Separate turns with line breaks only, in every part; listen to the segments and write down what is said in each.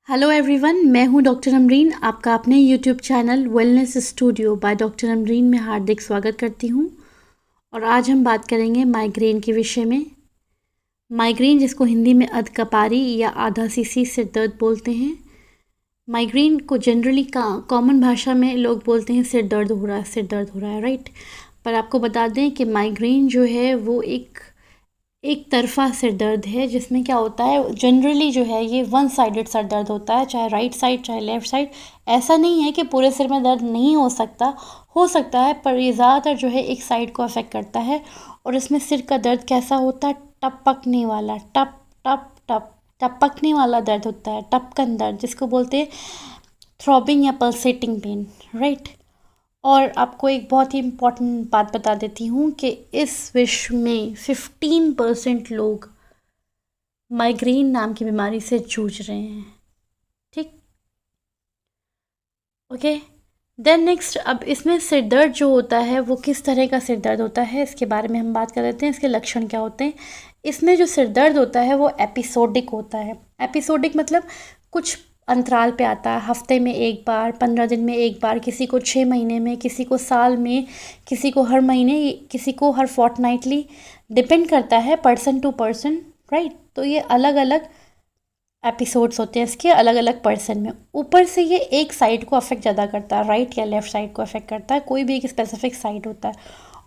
Hello everyone, मैं हूं doctor Amreen. आपका अपने YouTube channel wellness studio by doctor Amreen में हार्दिक स्वागत करती हूं। और आज हम बात करेंगे माइग्रेन के विषय में। माइग्रेन, जिसको हिंदी में अधकपारी या आधा सीसी सिर दर्द बोलते हैं। माइग्रेन को जनरली कॉमन भाषा में लोग बोलते हैं सिर दर्द हो रहा है, सिर दर्द हो रहा है, राइट। पर आपको बता दें कि माइग्रेन जो है वो एक तरफा सिर दर्द है, जिसमें क्या होता है, जनरली जो है ये वन साइडेड सर दर्द होता है, चाहे राइट साइड चाहे लेफ़्ट साइड। ऐसा नहीं है कि पूरे सिर में दर्द नहीं हो सकता है, पर ये ज़्यादातर जो है एक साइड को अफेक्ट करता है। और इसमें सिर का दर्द कैसा होता है, टपकने वाला, टप टप टप टपकने वाला दर्द होता है, टपकन दर्द, जिसको बोलते हैं थ्रॉबिंग या पल्सेटिंग पेन, राइट। और आपको एक बहुत ही इम्पॉर्टेंट बात बता देती हूँ कि इस विश्व में 15% लोग माइग्रेन नाम की बीमारी से जूझ रहे हैं, ठीक। ओके, देन नेक्स्ट, अब इसमें सिर दर्द जो होता है वो किस तरह का सिर दर्द होता है, इसके बारे में हम बात कर लेते हैं। इसके लक्षण क्या होते हैं। इसमें जो सिर दर्द होता है वो एपिसोडिक होता है। एपिसोडिक मतलब कुछ अंतराल पे आता है, हफ्ते में एक बार, 15 दिन में एक बार, किसी को 6 महीने में, किसी को साल में, किसी को हर महीने, किसी को हर फोर्टनाइटली, डिपेंड करता है पर्सन टू पर्सन, राइट। तो ये अलग अलग एपिसोड्स होते हैं इसके, अलग अलग पर्सन में। ऊपर से ये एक साइड को अफेक्ट ज़्यादा करता है, राइट या लेफ़्ट साइड को अफेक्ट करता है, कोई भी एक स्पेसिफिक साइड होता है।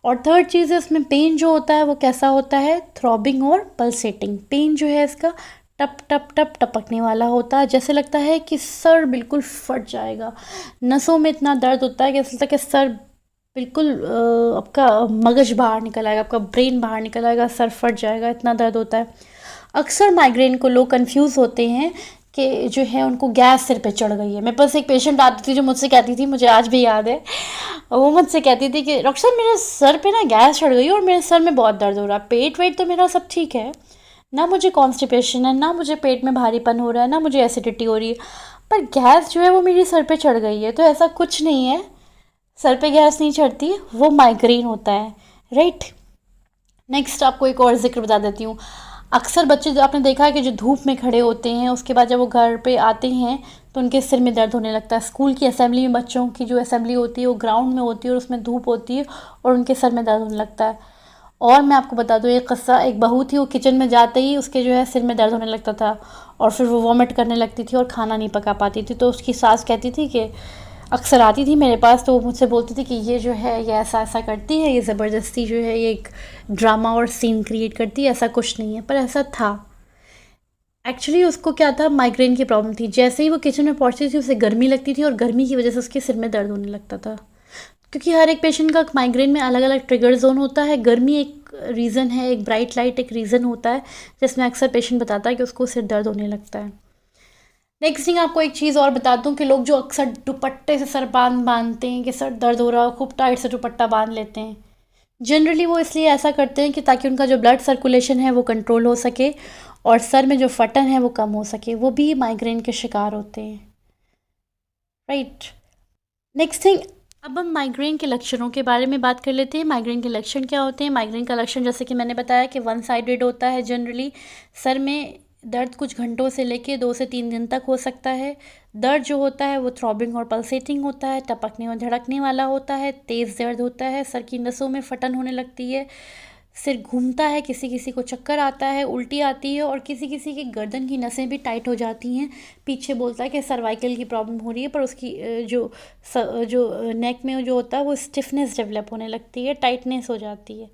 और थर्ड चीज़ है, इसमें पेन जो होता है वो कैसा होता है, थ्रॉबिंग और पल्सेटिंग। पेन जो है इसका टप टप टप टपकने वाला होता है, जैसे लगता है कि सर बिल्कुल फट जाएगा। नसों में इतना दर्द होता है कि ऐसा लगता है कि सर बिल्कुल आपका मगज बाहर निकल आएगा, आपका ब्रेन बाहर निकल आएगा, सर फट जाएगा, इतना दर्द होता है। अक्सर माइग्रेन को लोग कंफ्यूज होते हैं कि जो है उनको गैस सिर पे चढ़ गई है। मेरे पास एक पेशेंट आती थी जो मुझसे कहती थी, मुझे आज भी याद है, वो मुझसे कहती थी कि डॉक्टर साहब मेरे सर पे ना गैस चढ़ गई है और मेरे सर में बहुत दर्द हो रहा है। पेट वेट तो मेरा सब ठीक है, ना मुझे कॉन्स्टिपेशन है, ना मुझे पेट में भारीपन हो रहा है, ना मुझे एसिडिटी हो रही है, पर गैस जो है वो मेरी सर पे चढ़ गई है। तो ऐसा कुछ नहीं है, सर पे गैस नहीं चढ़ती, वो माइग्रेन होता है, राइट। नेक्स्ट आपको एक और जिक्र बता देती हूँ। अक्सर बच्चे, जो आपने देखा है कि जो धूप में खड़े होते हैं, उसके बाद जब वो घर पे आते हैं तो उनके सिर में दर्द होने लगता है। स्कूल की असेंबली में, बच्चों की जो असेंबली होती है वो ग्राउंड में होती है और उसमें धूप होती है और उनके सर में दर्द होने लगता है। और मैं आपको बता दूँ एक किस्सा, एक बहू थी, वो किचन में जाते ही उसके जो है सिर में दर्द होने लगता था और फिर वो वॉमिट करने लगती थी और खाना नहीं पका पाती थी। तो उसकी सास कहती थी कि, अक्सर आती थी मेरे पास, तो वो मुझसे बोलती थी कि ये जो है ये ऐसा ऐसा करती है, ये ज़बरदस्ती जो है ये एक ड्रामा और सीन क्रिएट करती है, ऐसा कुछ नहीं है। पर ऐसा था, एक्चुअली उसको क्या था, माइग्रेन की प्रॉब्लम थी। जैसे ही वो किचन में पहुंचती थी उसे गर्मी लगती थी और गर्मी की वजह से उसके सिर में दर्द होने लगता था। क्योंकि हर एक पेशेंट का माइग्रेन में अलग अलग ट्रिगर जोन होता है। गर्मी एक रीज़न है, एक ब्राइट लाइट एक रीज़न होता है, जिसमें अक्सर पेशेंट बताता है कि उसको सिर दर्द होने लगता है। नेक्स्ट थिंग, आपको एक चीज़ और बता दूं कि लोग जो अक्सर दुपट्टे से सर बांधते हैं कि सर दर्द हो रहा हो, खूब टाइट से दुपट्टा बांध लेते हैं। जनरली वो इसलिए ऐसा करते हैं कि ताकि उनका जो ब्लड सर्कुलेशन है वो कंट्रोल हो सके और सर में जो फटन है वो कम हो सके। वो भी माइग्रेन के शिकार होते हैं, राइट। नेक्स्ट थिंग, अब हम माइग्रेन के लक्षणों के बारे में बात कर लेते हैं। माइग्रेन के लक्षण क्या होते हैं। माइग्रेन का लक्षण, जैसे कि मैंने बताया, कि वन साइडेड होता है। जनरली सर में दर्द कुछ घंटों से लेके 2 से 3 दिन तक हो सकता है। दर्द जो होता है वो थ्रॉबिंग और पल्सेटिंग होता है, टपकने और धड़कने वाला होता है, तेज़ दर्द होता है, सर की नसों में फटन होने लगती है, सिर घूमता है, किसी किसी को चक्कर आता है, उल्टी आती है और किसी किसी की गर्दन की नसें भी टाइट हो जाती हैं। पीछे बोलता है कि सर्वाइकल की प्रॉब्लम हो रही है, पर उसकी जो नेक में जो होता है वो स्टिफनेस डेवलप होने लगती है, टाइटनेस हो जाती है,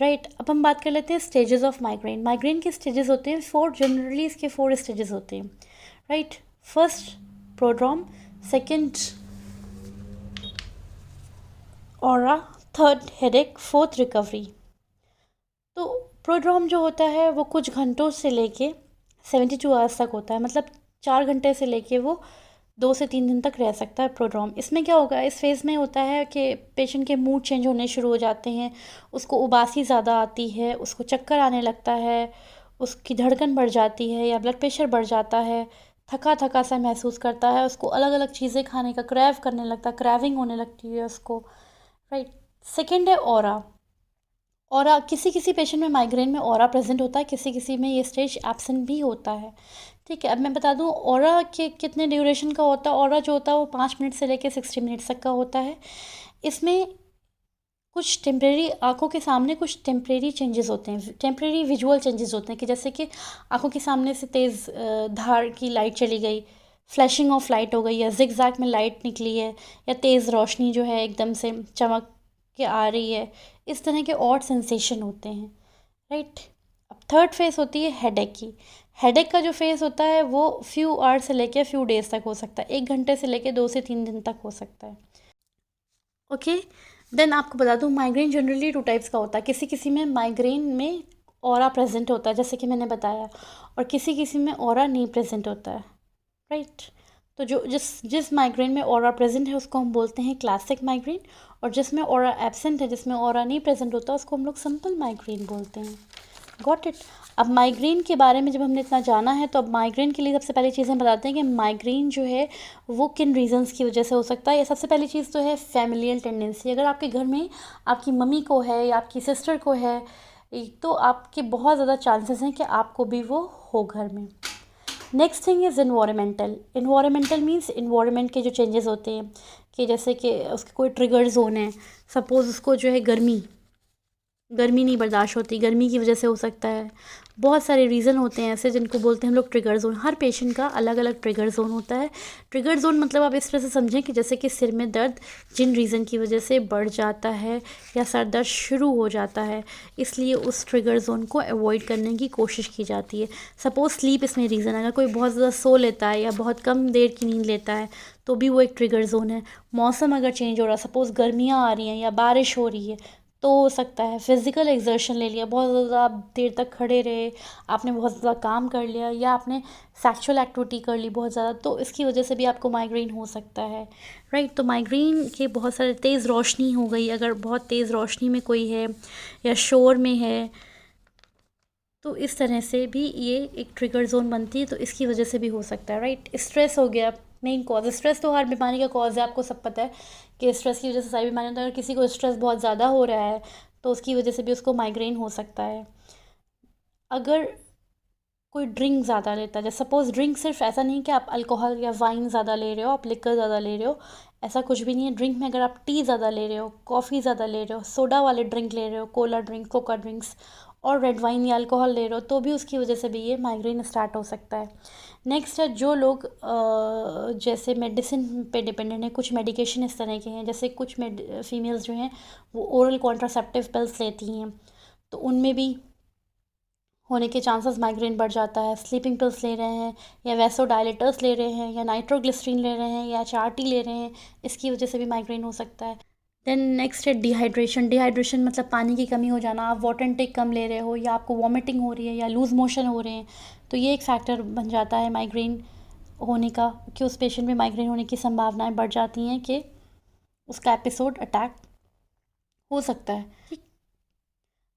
राइट। अब हम बात कर लेते हैं स्टेजेस ऑफ माइग्रेन। माइग्रेन के स्टेजेस होते हैं 4, जनरली इसके 4 स्टेजेस होते हैं, right. First prodrome, second aura, third headache, fourth recovery. तो प्रोड्रोम जो होता है वो कुछ घंटों से लेके 72 आवर्स तक होता है, मतलब 4 घंटे से लेके वो 2 से 3 दिन तक रह सकता है प्रोड्रोम। इसमें क्या होगा, इस फेज़ में होता है कि पेशेंट के मूड चेंज होने शुरू हो जाते हैं, उसको उबासी ज़्यादा आती है, उसको चक्कर आने लगता है, उसकी धड़कन बढ़ जाती है या ब्लड प्रेशर बढ़ जाता है, थका थका सा महसूस करता है, उसको अलग अलग चीज़ें खाने का क्रैव करने लगता है, क्रैविंग होने लगती है उसको, राइट। सेकेंड है ऑरा। ऑरा, किसी किसी पेशेंट में माइग्रेन में ऑरा प्रेजेंट होता है, किसी किसी में ये स्टेज एब्सेंट भी होता है। ठीक है, अब मैं बता दूँ ऑरा के कितने ड्यूरेशन का होता है। ऑरा जो होता है वो 5 मिनट से लेकर 60 मिनट्स तक का होता है। इसमें कुछ टेम्परेरी आँखों के सामने कुछ टेम्परेरी चेंजेस होते हैं, टेम्परेरी विजुअल चेंजेस होते हैं कि जैसे कि आँखों के सामने से तेज़ धार की लाइट चली गई, फ्लैशिंग ऑफ लाइट हो गई, या जिगजैग में लाइट निकली है, या तेज़ रोशनी जो है एकदम से चमक के आ रही है। इस तरह के और सेंसेशन होते हैं, राइट। अब थर्ड फेस होती है हेडेक की। हेडेक का जो फेस होता है वो फ्यू आवर्स से लेकर फ्यू डेज तक हो सकता है, 1 घंटे से लेकर 2 से 3 दिन तक हो सकता है। ओके, देन आपको बता दूँ माइग्रेन जनरली 2 टाइप्स का होता है। किसी किसी में माइग्रेन में ऑरा प्रेजेंट होता है जैसे कि मैंने बताया, और किसी किसी में ऑरा नहीं प्रेजेंट होता है, राइट। तो जो जिस जिस माइग्रेन में ऑरा प्रेजेंट है उसको हम बोलते हैं क्लासिक माइग्रेन, और जिसमें ऑरा एब्सेंट है, जिसमें ऑरा नहीं प्रेजेंट होता, उसको हम लोग सिंपल माइग्रेन बोलते हैं। Got it. अब माइग्रेन के बारे में जब हमने इतना जाना है तो अब माइग्रेन के लिए सबसे पहली चीज़ हम बताते हैं कि माइग्रेन जो है वो किन रीजंस की वजह से हो सकता है। या सबसे पहली चीज़ तो है फैमिलियल टेंडेंसी। अगर आपके घर में आपकी मम्मी को है या आपकी सिस्टर को है तो आपके बहुत ज़्यादा चांसेस हैं कि आपको भी वो हो घर में। Next thing is environmental. Environmental means environment के जो चेंजेस होते हैं कि जैसे कि उसके कोई ट्रिगर जोन है, सपोज़ उसको जो है गर्मी नहीं बर्दाश्त होती, गर्मी की वजह से हो सकता है। बहुत सारे रीज़न होते हैं ऐसे जिनको बोलते हैं हम लोग ट्रिगर जोन। हर पेशेंट का अलग अलग ट्रिगर जोन होता है। ट्रिगर जोन मतलब आप इस तरह से समझें कि जैसे कि सिर में दर्द जिन रीज़न की वजह से बढ़ जाता है या सर दर्द शुरू हो जाता है, इसलिए उस ट्रिगर जोन को अवॉइड करने की कोशिश की जाती है। सपोज़ स्लीप इसमें रीज़न, अगर कोई बहुत ज़्यादा सो लेता है या बहुत कम देर की नींद लेता है तो भी वो एक ट्रिगर जोन है। मौसम अगर चेंज हो रहा है, सपोज़ गर्मियाँ आ रही हैं या बारिश हो रही है तो हो सकता है। फिज़िकल एक्सर्शन ले लिया, बहुत ज़्यादा आप देर तक खड़े रहे, आपने बहुत ज़्यादा काम कर लिया, या आपने सेक्सुअल एक्टिविटी कर ली बहुत ज़्यादा, तो इसकी वजह से भी आपको माइग्रेन हो सकता है, राइट। तो माइग्रेन के बहुत सारे, तेज़ रोशनी हो गई, अगर बहुत तेज़ रोशनी में कोई है या शोर में है तो इस तरह से भी ये एक ट्रिगर जोन बनती है, तो इसकी वजह से भी हो सकता है, राइट। स्ट्रेस हो गया मेन कॉज। स्ट्रेस तो हर बीमारी का कॉज है, आपको सब पता है कि स्ट्रेस की वजह से सारी बीमारी होती है। अगर किसी को स्ट्रेस बहुत ज़्यादा हो रहा है तो उसकी वजह से भी उसको माइग्रेन हो सकता है। अगर कोई ड्रिंक ज़्यादा लेता है, जैसे सपोज़ ड्रिंक सिर्फ ऐसा नहीं कि आप अल्कोहल या वाइन ज़्यादा ले रहे हो, आप लिकर ज़्यादा ले रहे हो, ऐसा कुछ भी नहीं है। ड्रिंक में अगर आप टी ज़्यादा ले रहे हो, कॉफ़ी ज़्यादा ले रहे हो, सोडा वाले ड्रिंक ले रहे हो, कोला ड्रिंक, कोका ड्रिंक्स, और रेड वाइन या अल्कोहल ले रहे हो, तो भी उसकी वजह से भी ये माइग्रेन स्टार्ट हो सकता है। नेक्स्ट है जो लोग जैसे मेडिसिन पे डिपेंडेंट है, कुछ मेडिकेशन इस तरह के हैं, जैसे कुछ फीमेल्स जो हैं वो ओरल कॉन्ट्रासेप्टिव पिल्स लेती हैं, तो उनमें भी होने के चांसेस माइग्रेन बढ़ जाता है। स्लीपिंग पिल्स ले रहे हैं या वैसोडायलेटर्स ले रहे हैं या नाइट्रोग्लिसरीन ले रहे हैं या HRT ले रहे हैं, इसकी वजह से भी माइग्रेन हो सकता है। देन नेक्स्ट है डिहाइड्रेशन। डिहाइड्रेशन मतलब पानी की कमी हो जाना, आप वाटर इनटेक कम ले रहे हो या आपको वॉमिटिंग हो रही है या लूज़ मोशन हो रहे हैं, तो ये एक फैक्टर बन जाता है माइग्रेन होने का, कि उस पेशेंट में माइग्रेन होने की संभावनाएं बढ़ जाती हैं कि उसका एपिसोड अटैक हो सकता है।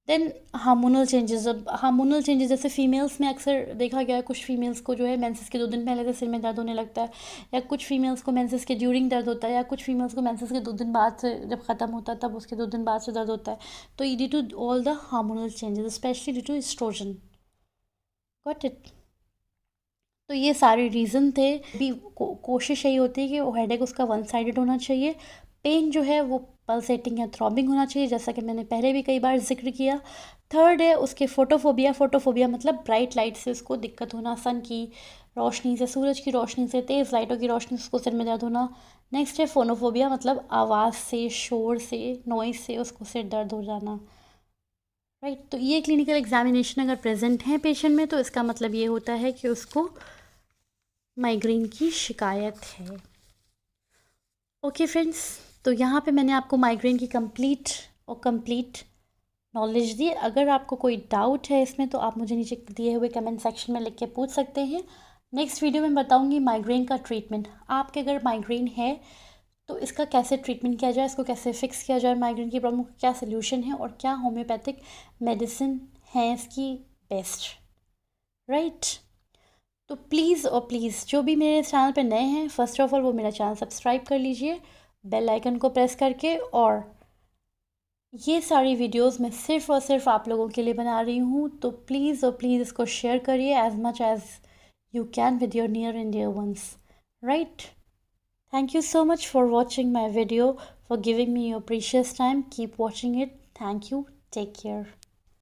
Then hormonal changes. अब हार्मोनल चेंजेस जैसे फीमेल्स में अक्सर देखा गया है, कुछ फीमेल्स को जो है मेंसेस के 2 दिन पहले से सिर में दर्द होने लगता है, या कुछ फीमेल्स को मेंसेस के ड्यूरिंग दर्द होता है, या कुछ फीमेल्स को मेंसेस के 2 दिन बाद से जब ख़त्म होता है तब उसके 2 दिन बाद से दर्द होता है। तो ये due to all the hormonal changes, specially due to oestrogen. Got it. तो ये सारे रीज़न थे। भी कोशिश यही होती है कि वो हेडेक उसका वन साइडेड होना चाहिए। पेन जो है वो पल्सेटिंग या थ्रॉबिंग होना चाहिए, जैसा कि मैंने पहले भी कई बार जिक्र किया। थर्ड है उसके फोटोफोबिया। फोटोफोबिया मतलब ब्राइट लाइट से उसको दिक्कत होना, सन की रोशनी से, सूरज की रोशनी से, तेज़ लाइटों की रोशनी से उसको सिर में दर्द होना। नेक्स्ट है फोनोफोबिया, मतलब आवाज़ से, शोर से, नॉइज़ से उसको सिर दर्द हो जाना, राइट। तो ये क्लिनिकल एग्जामिनेशन अगर प्रेजेंट है पेशेंट में तो इसका मतलब ये होता है कि उसको माइग्रेन की शिकायत है। ओके फ्रेंड्स, तो यहाँ पे मैंने आपको माइग्रेन की कंप्लीट नॉलेज दी। अगर आपको कोई डाउट है इसमें तो आप मुझे नीचे दिए हुए कमेंट सेक्शन में लिख के पूछ सकते हैं। नेक्स्ट वीडियो में बताऊँगी माइग्रेन का ट्रीटमेंट। आपके अगर माइग्रेन है तो इसका कैसे ट्रीटमेंट किया जाए, इसको कैसे फिक्स किया जाए, माइग्रेन की प्रॉब्लम का क्या सोल्यूशन है, और क्या होम्योपैथिक मेडिसिन है इसकी बेस्ट, राइट। तो प्लीज़ और प्लीज़ जो भी मेरे चैनल पे नए हैं, फर्स्ट ऑफ ऑल वो मेरा चैनल सब्सक्राइब कर लीजिए बेल आइकन को प्रेस करके। और ये सारी वीडियोस मैं सिर्फ़ और सिर्फ आप लोगों के लिए बना रही हूँ, तो प्लीज़ और प्लीज़ इसको शेयर करिए as much as you can with your near and dear ones, right? Thank you so much for watching my video, for giving me your precious time. Keep watching it. Thank you. Take care.